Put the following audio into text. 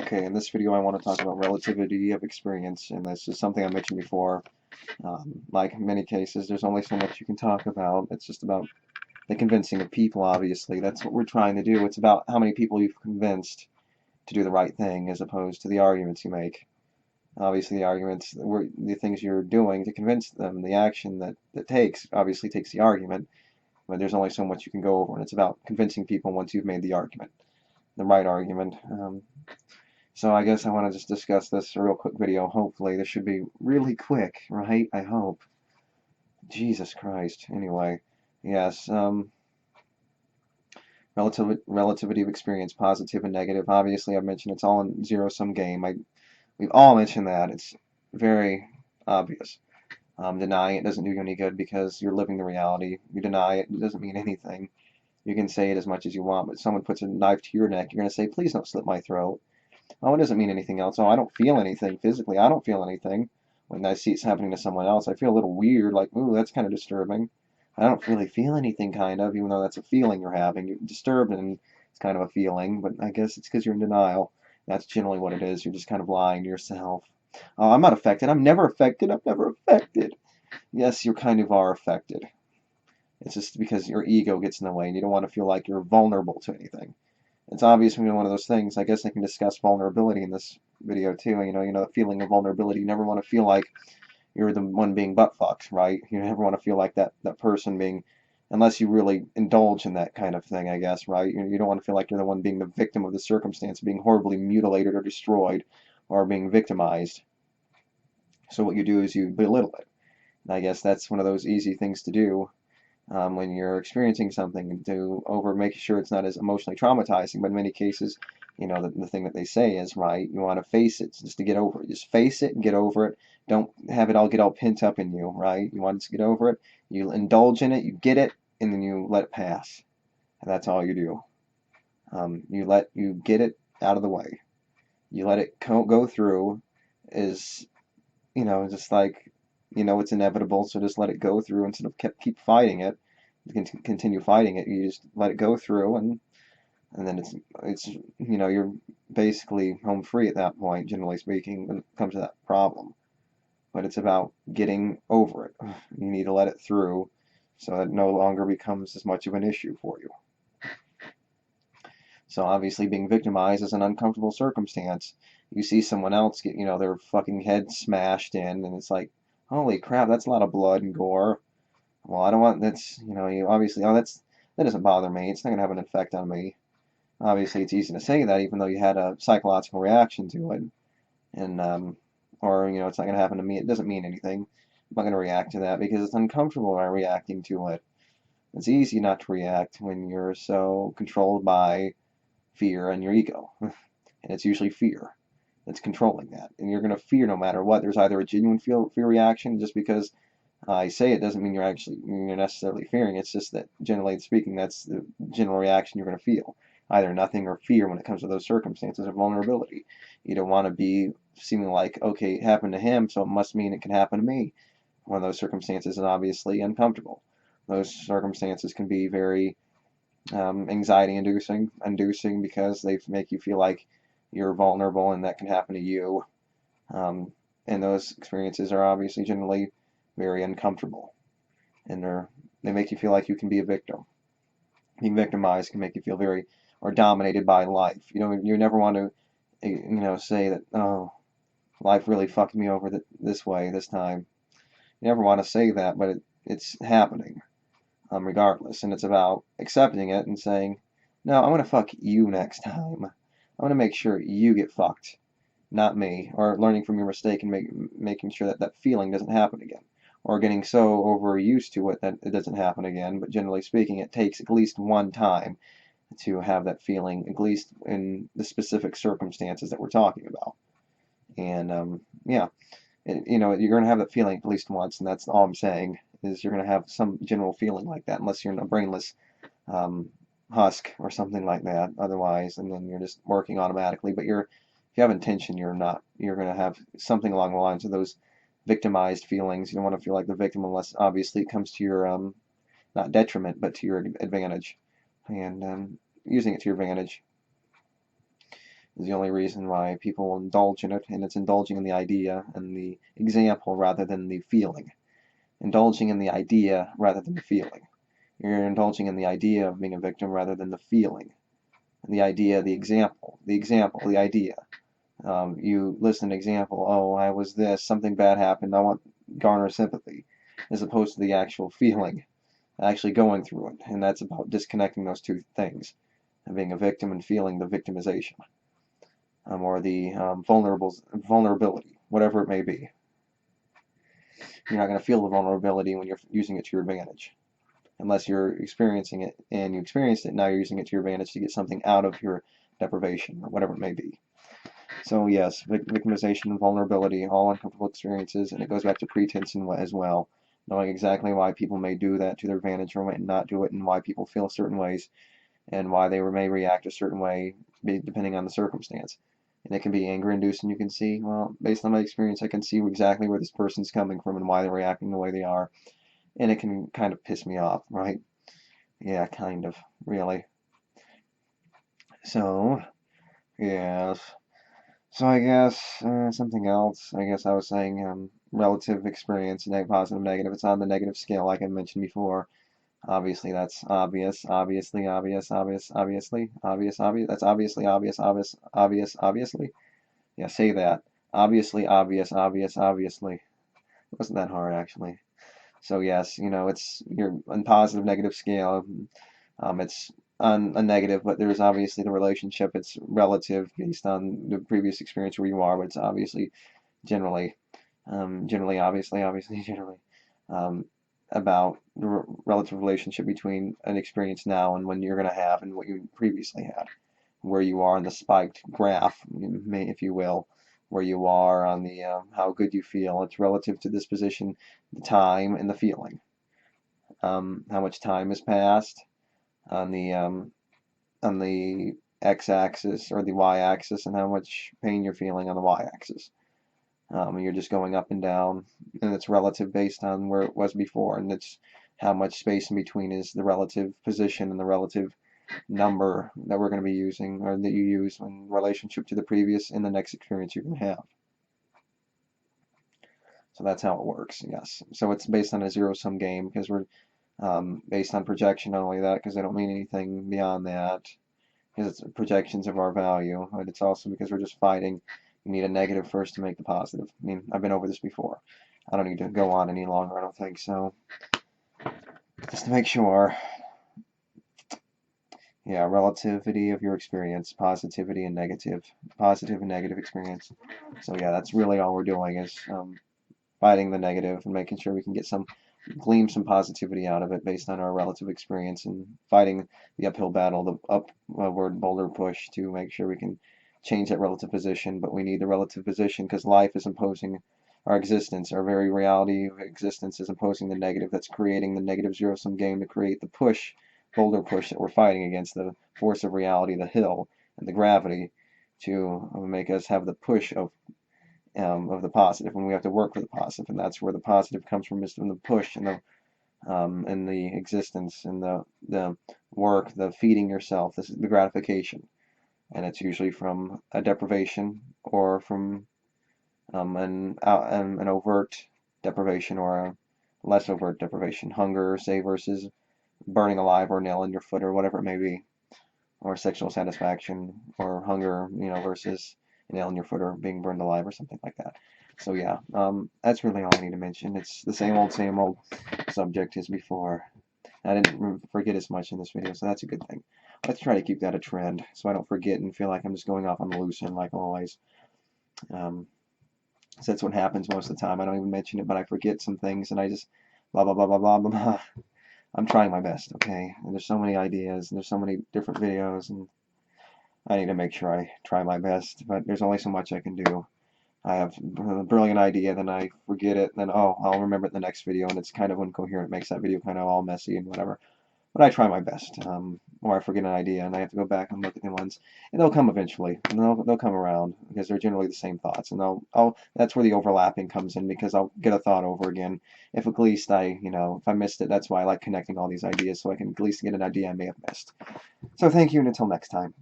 Okay, in this video I want to talk about relativity of experience, and this is something I mentioned before. Like in many cases, there's only so much you can talk about. It's just about the convincing of people, obviously. That's what we're trying to do. It's about how many people you've convinced to do the right thing as opposed to the arguments you make. Obviously, the arguments, the things you're doing to convince them, the action that takes, obviously takes the argument, but there's only so much you can go over, and it's about convincing people once you've made the argument, the right argument. So I guess I want to just discuss this real quick video. Hopefully this should be really quick, right? I hope. Jesus Christ. Anyway, yes. Relativity of experience, positive and negative. Obviously, I've mentioned it's all a zero-sum game. We've all mentioned that. It's very obvious. Denying it doesn't do you any good because you're living the reality. You deny it, it doesn't mean anything. You can say it as much as you want, but if someone puts a knife to your neck, you're going to say, please don't slit my throat. Oh, it doesn't mean anything else. Oh, I don't feel anything physically. I don't feel anything. When I see it's happening to someone else, I feel a little weird, like, ooh, that's kind of disturbing. I don't really feel anything, kind of, even though that's a feeling you're having. You're disturbed, and it's kind of a feeling, but I guess it's because you're in denial. That's generally what it is. You're just kind of lying to yourself. Oh, I'm not affected. I'm never affected. I'm never affected. Yes, you kind of are affected. It's just because your ego gets in the way, and you don't want to feel like you're vulnerable to anything. It's obviously one of those things. I guess I can discuss vulnerability in this video too. The feeling of vulnerability. You never want to feel like you're the one being butt fucked, right? You never want to feel like that person being, unless you really indulge in that kind of thing, I guess, right? You don't want to feel like you're the one being the victim of the circumstance, being horribly mutilated or destroyed, or being victimized. So what you do is you belittle it. And I guess that's one of those easy things to do. When you're experiencing something, to make sure it's not as emotionally traumatizing. But in many cases, the thing that they say is right. You want to face it just to get over it. Just face it and get over it. Don't have it all get all pent up in you, right? You want to get over it. You indulge in it. You get it, and then you let it pass. And that's all you do. You get it out of the way. You let it go through. Just like it's inevitable, so just let it go through instead of keep fighting it. You can continue fighting it. You just let it go through, and then it's you're basically home free at that point, generally speaking, when it comes to that problem. But it's about getting over it. You need to let it through so that it no longer becomes as much of an issue for you. So obviously being victimized is an uncomfortable circumstance. You see someone else get, their fucking head smashed in, and it's like, holy crap, that's a lot of blood and gore. Well, I don't want, you obviously, that doesn't bother me. It's not going to have an effect on me. Obviously, it's easy to say that, even though you had a psychological reaction to it. And, or, it's not going to happen to me. It doesn't mean anything. I'm not going to react to that because it's uncomfortable when I'm reacting to it. It's easy not to react when you're so controlled by fear and your ego. And it's usually fear that's controlling that. And you're going to fear no matter what. There's either a genuine fear reaction. Just because I say it doesn't mean you're necessarily fearing. It's just that, generally speaking, that's the general reaction you're going to feel. Either nothing or fear when it comes to those circumstances of vulnerability. You don't want to be seeming like, okay, it happened to him, so it must mean it can happen to me. One of those circumstances is obviously uncomfortable. Those circumstances can be very anxiety-inducing because they make you feel like you're vulnerable and that can happen to you. And those experiences are obviously generally very uncomfortable, and they make you feel like you can be a victim. Being victimized can make you feel very or dominated by life. You never want to say that, oh, life really fucked me over this way this time. You never want to say that, but it's happening. Regardless, and it's about accepting it and saying, no, I'm going to fuck you next time. I'm going to make sure you get fucked, not me, or learning from your mistake and making sure that feeling doesn't happen again, or getting so overused to it that it doesn't happen again. But generally speaking, it takes at least one time to have that feeling, at least in the specific circumstances that we're talking about. And yeah, you're going to have that feeling at least once, and that's all I'm saying. Is you're going to have some general feeling like that, unless you're in a brainless husk or something like that. Otherwise, and then you're just working automatically. But if you have intention, you're going to have something along the lines of those victimized feelings. You don't want to feel like the victim unless obviously it comes to your not detriment, but to your advantage, and using it to your advantage. is the only reason why people will indulge in it, and it's indulging in the idea and the example rather than the feeling. Indulging in the idea rather than the feeling. You're indulging in the idea of being a victim rather than the feeling. The idea, the example, the idea. You list an example, oh, I was this, something bad happened, I want garner sympathy, as opposed to the actual feeling, actually going through it. And that's about disconnecting those two things, and being a victim and feeling the victimization, or the vulnerability, whatever it may be. You're not going to feel the vulnerability when you're using it to your advantage, unless you're experiencing it, and you experienced it, now you're using it to your advantage to get something out of your deprivation, or whatever it may be. So yes, victimization and vulnerability, all uncomfortable experiences, and it goes back to pretense as well, knowing exactly why people may do that to their advantage or might not do it, and why people feel certain ways, and why they may react a certain way, depending on the circumstance. And it can be anger-induced, and you can see, well, based on my experience, I can see exactly where this person's coming from and why they're reacting the way they are, and it can kind of piss me off, right? Yeah, kind of, really. So, yes. So I guess something else. I guess I was saying relative experience, positive, negative. It's on the negative scale, like I mentioned before. Obviously, that's obvious. Obviously, obvious, obvious, obviously, obvious, obvious. That's obviously obvious, obvious, obvious, obviously. Yeah, say that. Obviously, obvious, obvious, obviously. It wasn't that hard, actually. So yes, it's you're on positive, negative scale. It's on a negative, but there's obviously the relationship. It's relative based on the previous experience where you are, but it's obviously generally, obviously, generally, um, about the relative relationship between an experience now and when you're going to have and what you previously had, where you are on the spiked graph, if you will, where you are on the how good you feel. It's relative to this position, the time, and the feeling. How much time has passed on the x-axis or the y-axis, and how much pain you're feeling on the y-axis. You're just going up and down, and it's relative based on where it was before, and it's how much space in between is the relative position and the relative number that we're going to be using, or that you use in relationship to the previous and the next experience you're going to have. So that's how it works, yes. So it's based on a zero-sum game, because we're based on projection, not only that, because they don't mean anything beyond that, because it's projections of our value, but it's also because we're just fighting. You need a negative first to make the positive. I mean, I've been over this before. I don't need to go on any longer, I don't think so. Just to make sure. Yeah, relativity of your experience, positivity and negative, positive and negative experience. So yeah, that's really all we're doing is fighting the negative and making sure we can get glean some positivity out of it based on our relative experience, and fighting the uphill battle, the upward boulder push, to make sure we can change that relative position. But we need the relative position because life is imposing our existence. Our very reality of existence is imposing the negative. That's creating the negative zero-sum game to create the boulder push that we're fighting against, the force of reality, the hill, and the gravity to make us have the push of the positive, when we have to work for the positive, and that's where the positive comes from, is from the push and the existence and the work, the feeding yourself. This is the gratification, and it's usually from a deprivation or from an overt deprivation or a less overt deprivation, hunger, say, versus burning alive or nail in your foot or whatever it may be, or sexual satisfaction, or hunger, versus a nail in your foot or being burned alive or something like that. So yeah, that's really all I need to mention. It's the same old subject as before. I didn't forget as much in this video, so that's a good thing. Let's try to keep that a trend, so I don't forget and feel like I'm just going off on the loose end like always. So that's what happens most of the time. I don't even mention it, but I forget some things, and I just blah blah blah blah blah blah blah. I'm trying my best, okay? And there's so many ideas, and there's so many different videos, and I need to make sure I try my best, but there's only so much I can do. I have a brilliant idea, then I forget it, then, oh, I'll remember it in the next video, and it's kind of incoherent. It makes that video kind of all messy and whatever. But I try my best. Or I forget an idea, and I have to go back and look at the ones, and they'll come eventually, and they'll come around, because they're generally the same thoughts, and that's where the overlapping comes in, because I'll get a thought over again. If at least if I missed it, that's why I like connecting all these ideas, so I can at least get an idea I may have missed. So thank you, and until next time.